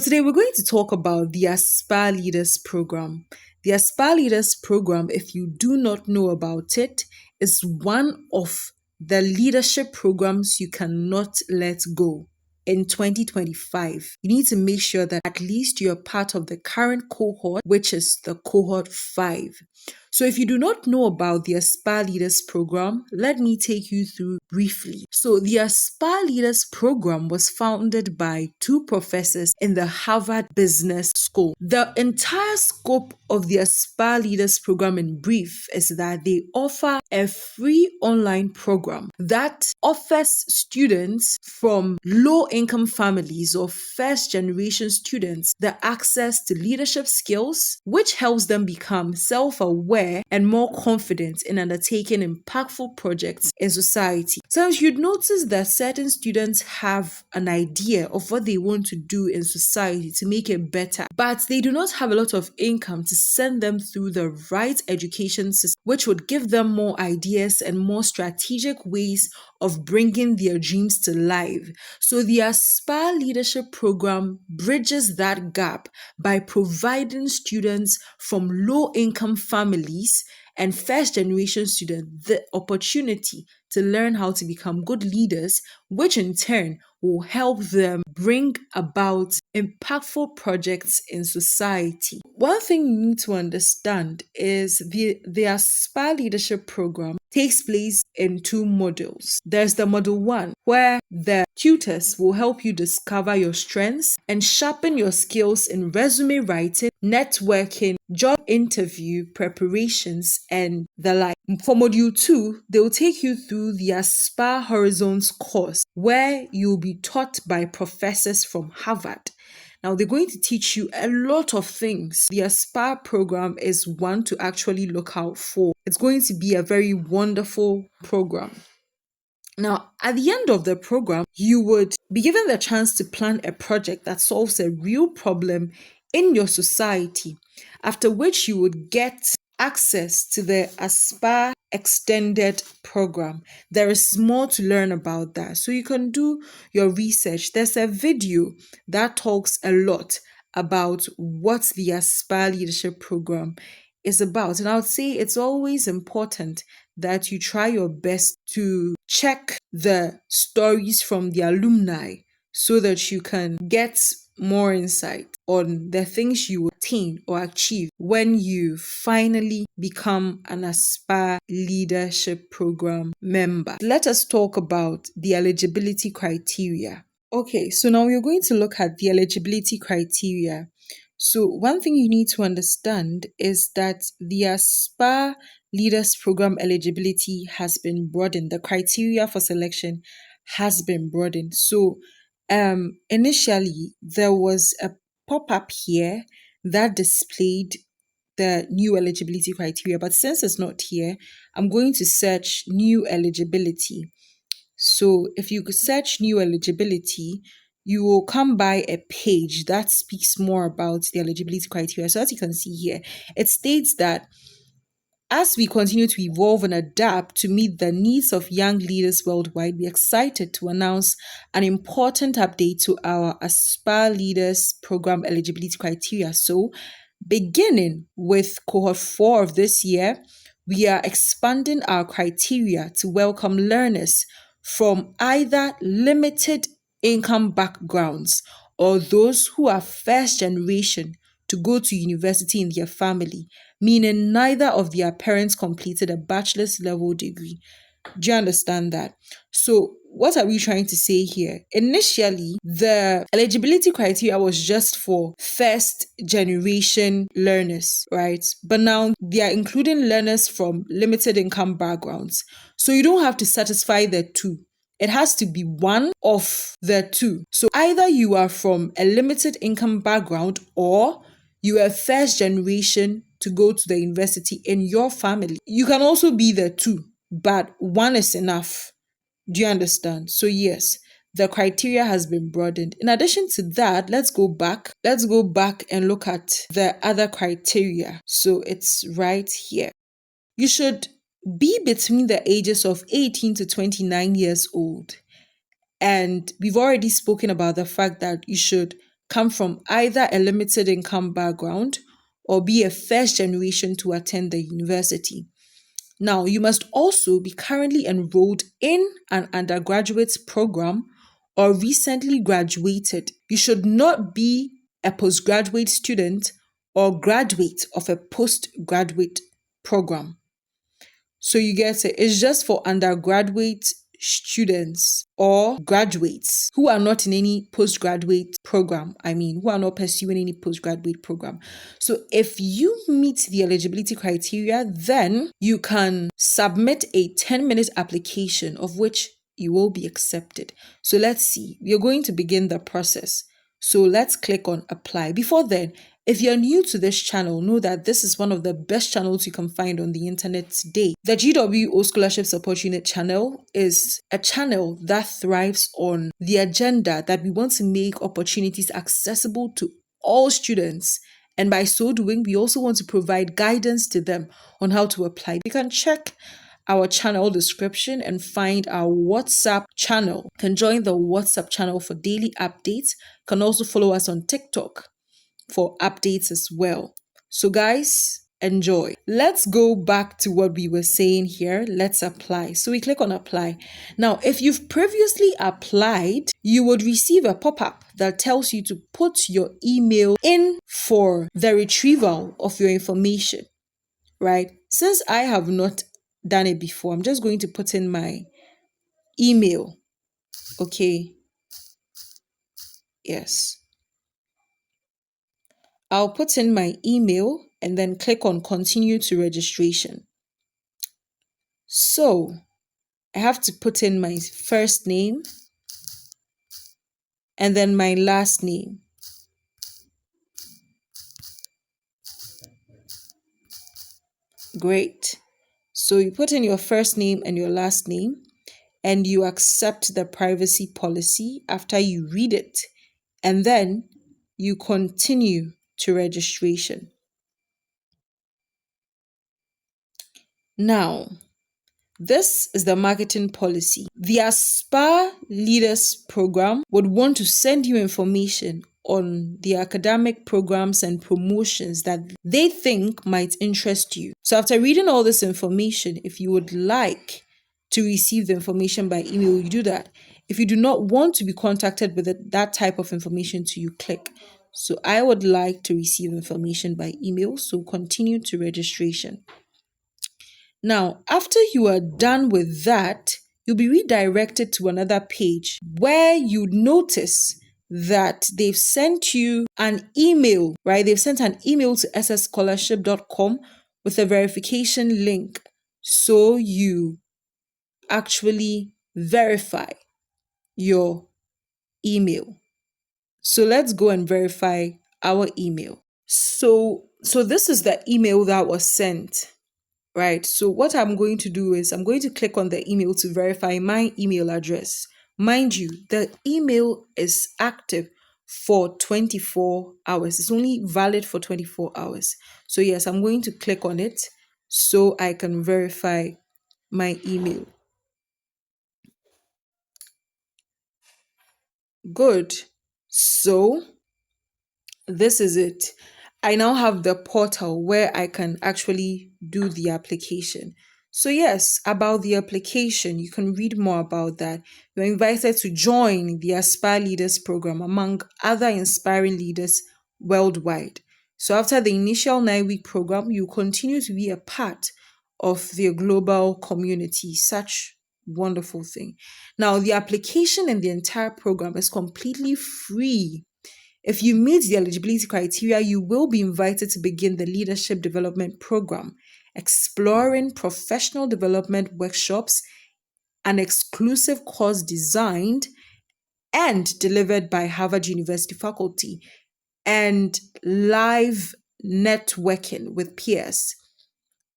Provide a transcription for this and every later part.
today we're going to talk about the Aspire Leaders Program. The Aspire Leaders Program, if you do not know about it, is one of the leadership programs you cannot let go. In 2025, you need to make sure that at least you're part of the current cohort, which is the cohort 5. So if you do not know about the Aspire Leaders Program, let me take you through briefly. So the Aspire Leaders Program was founded by 2 professors in the Havard Business School. The entire scope of the Aspire Leaders Program in brief is that they offer a free online program that offers students from low-income families or first-generation students the access to leadership skills, which helps them become self-aware and more confident in undertaking impactful projects in society. Sometimes you'd notice that certain students have an idea of what they want to do in society to make it better, but they do not have a lot of income to send them through the right education system, which would give them more ideas and more strategic ways of bringing their dreams to life. So the Aspire Leadership Program bridges that gap by providing students from low-income families and first-generation students the opportunity to learn how to become good leaders, which in turn will help them bring about impactful projects in society. One thing you need to understand is the Aspire Leadership Program takes place in 2 modules. There's the module 1, where the tutors will help you discover your strengths and sharpen your skills in resume writing, networking, job interview preparations, and the like. For module 2, they will take you through the Aspire Horizons course, where you'll be taught by professors from Harvard. Now, they're going to teach you a lot of things. The Aspire program is one to actually look out for. It's going to be a very wonderful program. Now, at the end of the program, you would be given the chance to plan a project that solves a real problem in your society, after which you would get access to the Aspire Extended program. There is more to learn about that, so you can do your research. There's a video that talks a lot about what the Aspire Leadership Program is about, and I would say it's always important that you try your best to check the stories from the alumni so that you can get more insight on the things you attain or achieve when you finally become an Aspire Leadership Program member. Let us talk about the eligibility criteria. Okay, so now we're going to look at the eligibility criteria. So one thing you need to understand is that the Aspire Leaders Program eligibility has been broadened. The criteria for selection has been broadened. So initially there was a pop-up here that displayed the new eligibility criteria, but since it's not here, I'm going to search new eligibility. So if you search new eligibility, you will come by a page that speaks more about the eligibility criteria. So as you can see here, it states that as we continue to evolve and adapt to meet the needs of young leaders worldwide, we're excited to announce an important update to our Aspire Leaders Program eligibility criteria. So, beginning with cohort 4 of this year, we are expanding our criteria to welcome learners from either limited income backgrounds or those who are first generation to go to university in their family, meaning neither of their parents completed a bachelor's level degree. Do you understand that? So what are we trying to say here? Initially, the eligibility criteria was just for first generation learners, right? But now they are including learners from limited income backgrounds. So you don't have to satisfy the 2. It has to be one of the 2. So either you are from a limited income background or you are first generation to go to the university in your family. You can also be the 2, but one is enough. Do you understand? So yes, the criteria has been broadened. In addition to that, let's go back and look at the other criteria. So it's right here. You should be between the ages of 18 to 29 years old. And we've already spoken about the fact that you should come from either a limited income background or be a first generation to attend the university. Now, you must also be currently enrolled in an undergraduate program or recently graduated. You should not be a postgraduate student or graduate of a postgraduate program. So you get it. It's just for undergraduate students or graduates who are not in any postgraduate program. Who are not pursuing any postgraduate program. So if you meet the eligibility criteria, then you can submit a 10-minute application of which you will be accepted. So let's see. We are going to begin the process. So let's click on apply. Before then, if you're new to this channel, know that this is one of the best channels you can find on the internet today. The G.W.O Scholarship Support Unit channel is a channel that thrives on the agenda that we want to make opportunities accessible to all students. And by so doing, we also want to provide guidance to them on how to apply. You can check our channel description and find our WhatsApp channel. You can join the WhatsApp channel for daily updates. You can also follow us on TikTok for updates as well. So guys, enjoy. Let's go back to what we were saying here. Let's apply. So we click on apply. Now, if you've previously applied, you would receive a pop-up that tells you to put your email in for the retrieval of your information, right? Since I have not done it before, I'm just going to put in my email. Okay. Yes. I'll put in my email and then click on continue to registration. So I have to put in my first name and then my last name. Great. So you put in your first name and your last name and you accept the privacy policy after you read it, and then you continue to registration. Now, this is the marketing policy. The Aspire Leaders Program would want to send you information on the academic programs and promotions that they think might interest you. So after reading all this information, if you would like to receive the information by email, you do that. If you do not want to be contacted with that type of information, you click. So I would like to receive information by email, so continue to registration. Now, after you are done with that, you'll be redirected to another page where you notice that they've sent you an email, right? They've sent an email to ssscholarship.com with a verification link. So you actually verify your email. So let's go and verify our email. So this is the email that was sent. Right, so what I'm going to do is I'm going to click on the email to verify my email address. Mind you, the email is active for 24 hours. It's only valid for 24 hours. So yes, I'm going to click on it so I can verify my email. Good. So this is it. I now have the portal where I can actually do the application. So yes, about the application, you can read more about that. You're invited to join the Aspire Leaders Program among other inspiring leaders worldwide. So after the initial 9-week program, you continue to be a part of the global community. Such wonderful thing. Now, the application and the entire program is completely free. If you meet the eligibility criteria, you will be invited to begin the Leadership Development Program, exploring professional development workshops, an exclusive course designed and delivered by Harvard University faculty, and live networking with peers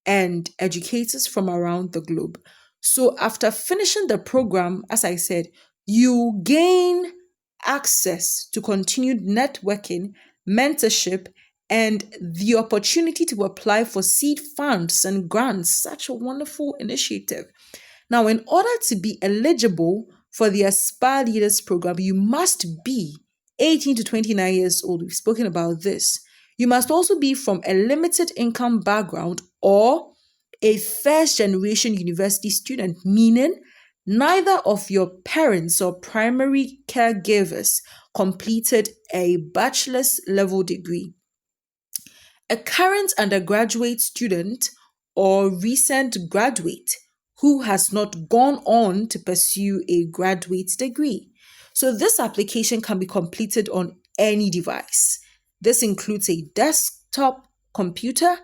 and educators from around the globe. So after finishing the program, as I said, you gain access to continued networking, mentorship, and the opportunity to apply for seed funds and grants. Such a wonderful initiative. Now, in order to be eligible for the Aspire Leaders Program, you must be 18 to 29 years old. We've spoken about this. You must also be from a limited income background or a first generation university student, meaning neither of your parents or primary caregivers completed a bachelor's level degree. A current undergraduate student or recent graduate who has not gone on to pursue a graduate degree. So this application can be completed on any device. This includes a desktop computer,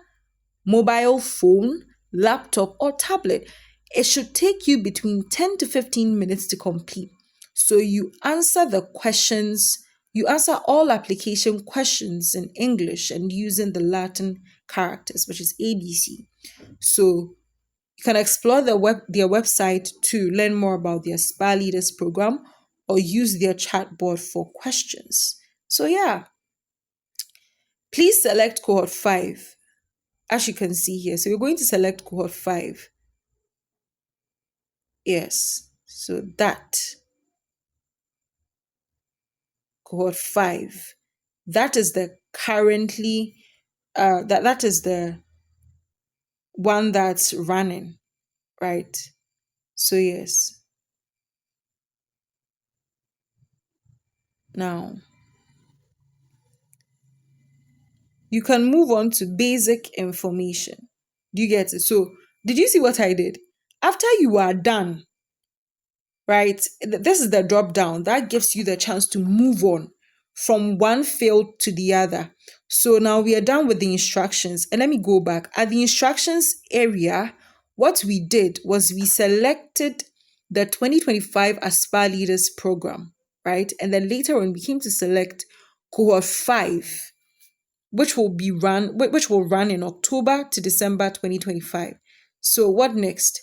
mobile phone, laptop, or tablet. It should take you between 10 to 15 minutes to complete. So you answer the questions, you answer all application questions in English and using the Latin characters, which is ABC. So you can explore their website to learn more about their SPA Leaders program or use their chatbot for questions. So yeah, please select cohort 5 as you can see here. So we're going to select cohort 5. Yes, so that cohort 5, that is the currently that is the one that's running, right? So yes. Now you can move on to basic information. Do you get it? So did you see what I did? After you are done, right? This is the drop down that gives you the chance to move on from one field to the other. So now we are done with the instructions. And let me go back. At the instructions area, what we did was we selected the 2025 Aspire Leaders program, right? And then later on, we came to select cohort 5, which will run in October to December 2025. So what next?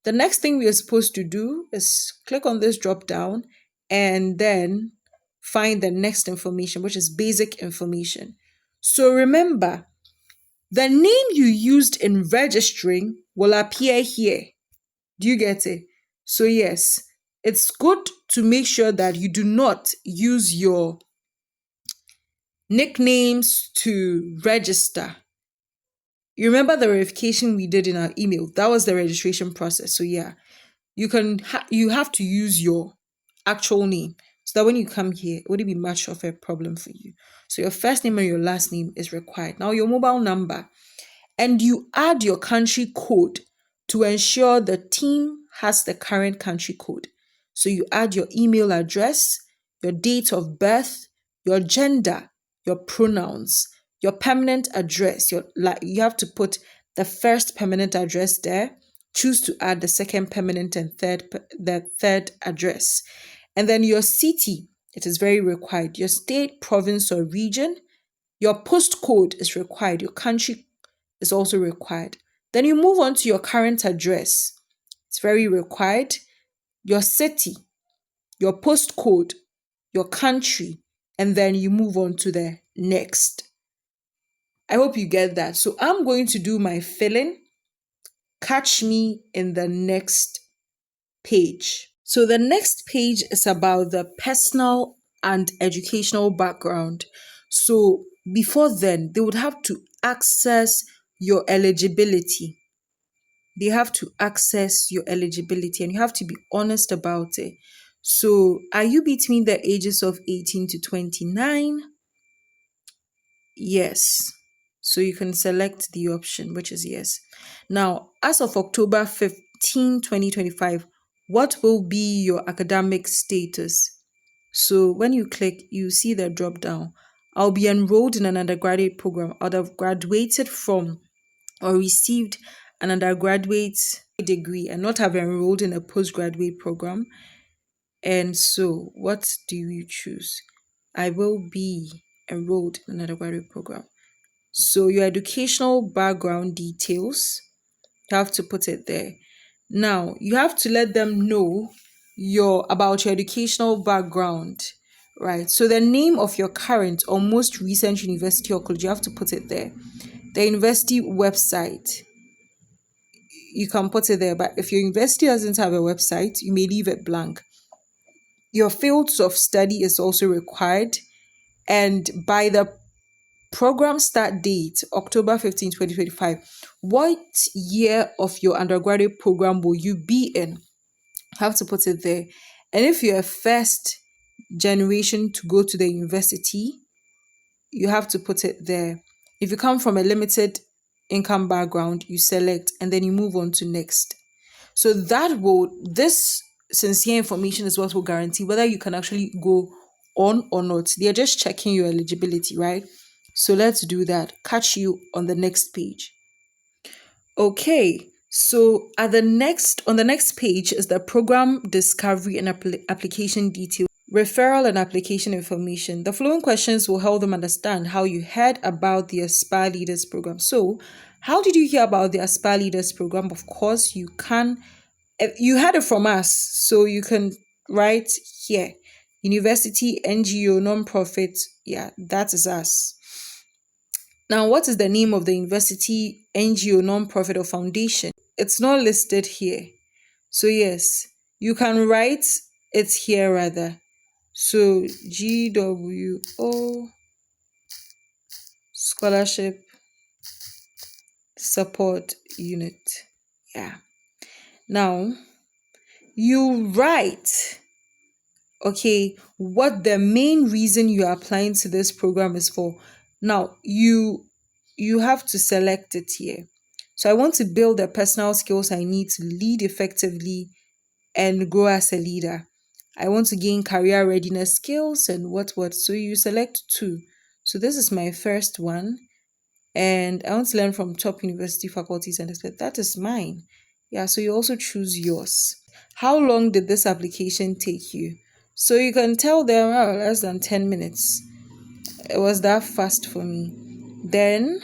The next thing we are supposed to do is click on this drop down and then find the next information, which is basic information. So remember, the name you used in registering will appear here. Do you get it? So yes, it's good to make sure that you do not use your nicknames to register. You remember the verification we did in our email? That was the registration process. So yeah, you have to use your actual name so that when you come here, it wouldn't be much of a problem for you. So your first name and your last name is required. Now your mobile number, and you add your country code to ensure the team has the current country code. So you add your email address, your date of birth, your gender, your pronouns, your permanent address. You have to put the first permanent address there. Choose to add the second permanent and the third address. And then your city, it is very required. Your state, province, or region. Your postcode is required. Your country is also required. Then you move on to your current address. It's very required. Your city, your postcode, your country, and then you move on to the next. I hope you get that. So I'm going to do my filling. Catch me in the next page. So the next page is about the personal and educational background. So before then, they would have to access your eligibility. They have to access your eligibility and you have to be honest about it. So are you between the ages of 18 to 29? Yes. So you can select the option, which is yes. Now, as of October 15, 2025, what will be your academic status? So when you click, you see the drop down. I'll be enrolled in an undergraduate program. I'd have graduated from or received an undergraduate degree and not have enrolled in a postgraduate program. And so what do you choose? I will be enrolled in an undergraduate program. So your educational background details, you have to put it there. Now, you have to let them know about your educational background, right? So the name of your current or most recent university or college, you have to put it there. The university website, you can put it there, but if your university doesn't have a website, you may leave it blank. Your fields of study is also required. And by the program start date, October 15, 2025, what year of your undergraduate program will you be in? Have to put it there. And if you're a first generation to go to the university, you have to put it there. If you come from a limited income background, you select and then you move on to next. So this sincere information is what will guarantee whether you can actually go on or not. They're just checking your eligibility, right? So let's do that. Catch you on the next page. Okay, so on the next page is the program discovery and application details, referral and application information. The following questions will help them understand how you heard about the Aspire Leaders Program. So, how did you hear about the Aspire Leaders Program? Of course, you heard it from us, so you can write here. University, NGO, non-profit, yeah, that is us. Now, what is the name of the university, NGO, non-profit or foundation? It's not listed here. So yes, you can write it here rather. So G.W.O Scholarship Support Unit. Yeah. Now, you write, okay, what the main reason you are applying to this program is for. Now, you have to select it here. So I want to build the personal skills I need to lead effectively and grow as a leader. I want to gain career readiness skills and what. So you select 2. So this is my first one. And I want to learn from top university faculties and expert. That is mine. Yeah, so you also choose yours. How long did this application take you? So you can tell them, less than 10 minutes. It was that fast for me. Then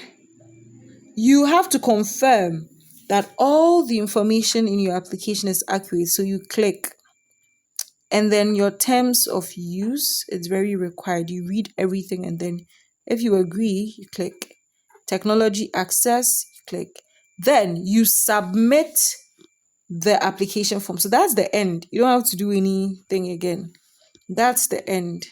you have to confirm that all the information in your application is accurate. So you click. And then your terms of use, it's very required. You read everything and then if you agree, you click. Technology access, you click. Then you submit the application form. So that's the end. You don't have to do anything again. That's the end.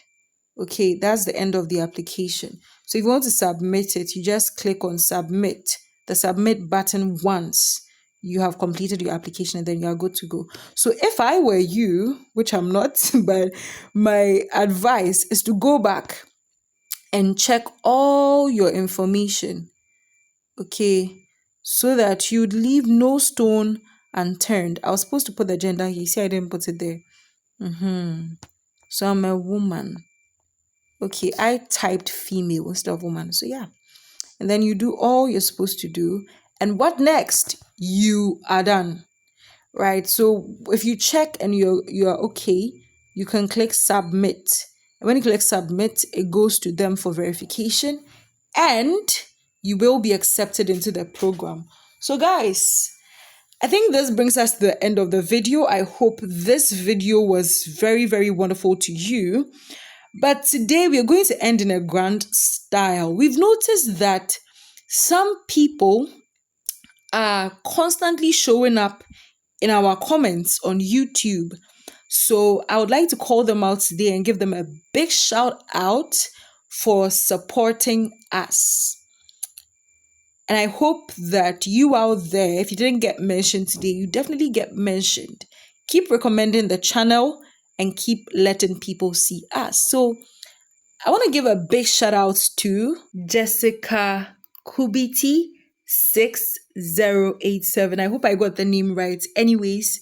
Okay, that's the end of the application. So if you want to submit it, you just click on submit, the submit button once. You have completed your application and then you are good to go. So if I were you, which I'm not, but my advice is to go back and check all your information, okay, so that you'd leave no stone unturned. I was supposed to put the gender here. See, I didn't put it there. So I'm a woman. Okay, I typed female instead of woman. So yeah. And then you do all you're supposed to do. And what next? You are done. Right? So if you check and you're okay, you can click submit. And when you click submit, it goes to them for verification and you will be accepted into the program. So guys, I think this brings us to the end of the video. I hope this video was very, very wonderful to you. But today we are going to end in a grand style. We've noticed that some people are constantly showing up in our comments on YouTube. So I would like to call them out today and give them a big shout out for supporting us. And I hope that you out there, if you didn't get mentioned today, you definitely get mentioned. Keep recommending the channel and keep letting people see us. So I want to give a big shout out to Jessica Kubiti 6087. I hope I got the name right. Anyways,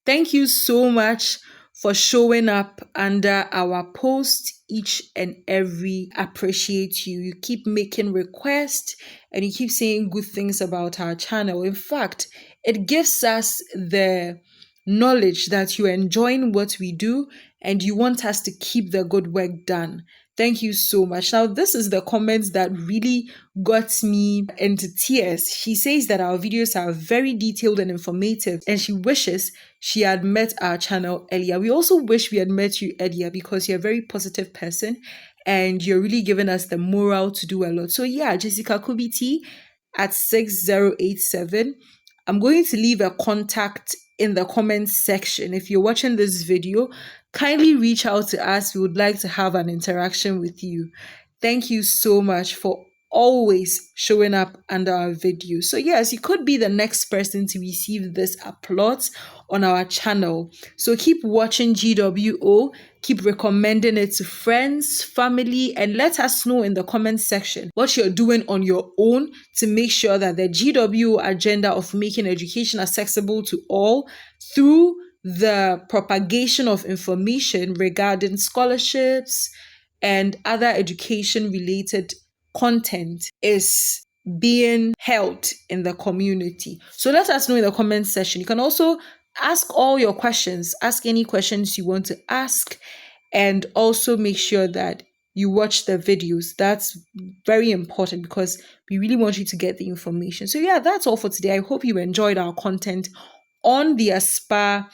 thank you so much for showing up under our post each and every. Appreciate you. You keep making requests and you keep saying good things about our channel. In fact, it gives us the knowledge that you're enjoying what we do and you want us to keep the good work done. Thank you so much. Now, this is the comments that really got me into tears. She says that our videos are very detailed and informative, and she wishes she had met our channel earlier. We also wish we had met you earlier because you're a very positive person and you're really giving us the morale to do a lot. So yeah, Jessica Kubiti at 6087. I'm going to leave a contact in the comments section. If you're watching this video, kindly reach out to us. We would like to have an interaction with you. Thank you so much for always showing up under our videos. So yes, you could be the next person to receive this applause on our channel. So keep watching G.W.O, keep recommending it to friends, family, and let us know in the comment section what you're doing on your own to make sure that the G.W.O agenda of making education accessible to all through the propagation of information regarding scholarships and other education related content is being held in the community. So let us know in the comment section. You can also ask all your questions, ask any questions you want to ask, and also make sure that you watch the videos. That's very important because we really want you to get the information. So yeah, that's all for today. I hope you enjoyed our content on the Aspire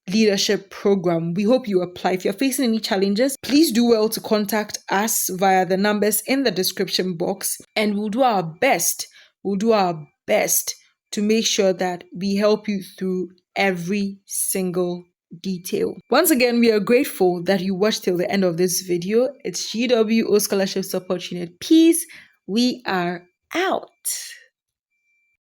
Leadership Program. We hope you apply. If you're facing any challenges, please do well to contact us via the numbers in the description box, and we'll do our best. We'll do our best to make sure that we help you through every single detail. Once again, we are grateful that you watched till the end of this video. It's G.W.O Scholarship Support Unit. Peace. We are out.